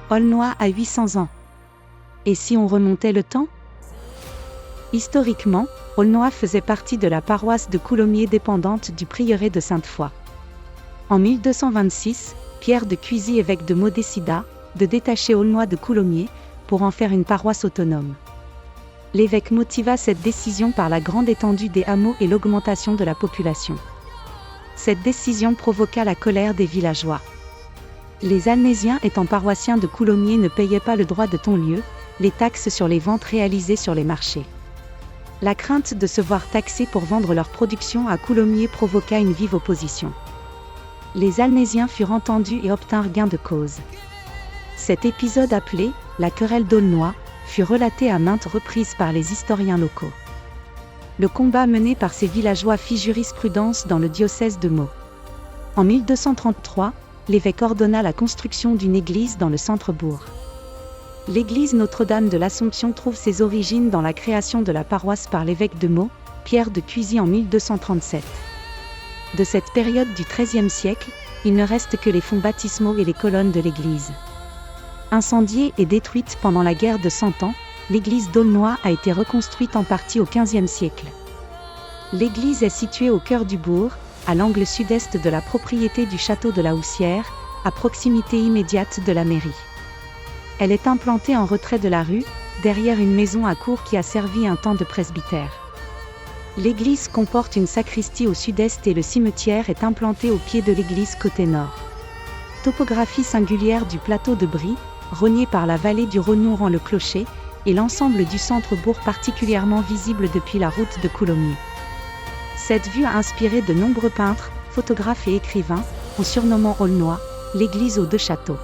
Aulnois a 800 ans. Et si on remontait le temps ? Historiquement, Aulnois faisait partie de la paroisse de Coulommiers dépendante du prieuré de Sainte-Foy. En 1226, Pierre de Cuisy, évêque de Meaux, décida de détacher Aulnois de Coulommiers pour en faire une paroisse autonome. L'évêque motiva cette décision par la grande étendue des hameaux et l'augmentation de la population. Cette décision provoqua la colère des villageois. Les Alnésiens étant paroissiens de Coulommiers ne payaient pas le droit de ton-lieu, les taxes sur les ventes réalisées sur les marchés. La crainte de se voir taxés pour vendre leur production à Coulommiers provoqua une vive opposition. Les Alnésiens furent entendus et obtinrent gain de cause. Cet épisode appelé « la querelle d'Aulnois » fut relaté à maintes reprises par les historiens locaux. Le combat mené par ces villageois fit jurisprudence dans le diocèse de Meaux. En 1233, l'évêque ordonna la construction d'une église dans le centre-bourg. L'église Notre-Dame de l'Assomption trouve ses origines dans la création de la paroisse par l'évêque de Meaux, Pierre de Cuisy en 1237. De cette période du XIIIe siècle, il ne reste que les fonds baptismaux et les colonnes de l'église. Incendiée et détruite pendant la guerre de Cent Ans, l'église d'Aulnois a été reconstruite en partie au XVe siècle. L'église est située au cœur du bourg, à l'angle sud-est de la propriété du château de la Houssière, à proximité immédiate de la mairie. Elle est implantée en retrait de la rue, derrière une maison à cour qui a servi un temps de presbytère. L'église comporte une sacristie au sud-est et le cimetière est implanté au pied de l'église côté nord. Topographie singulière du plateau de Brie, rogné par la vallée du Rhône rend le clocher, et l'ensemble du centre-bourg particulièrement visible depuis la route de Coulommiers. Cette vue a inspiré de nombreux peintres, photographes et écrivains, en surnommant Aulnois l'église aux deux châteaux.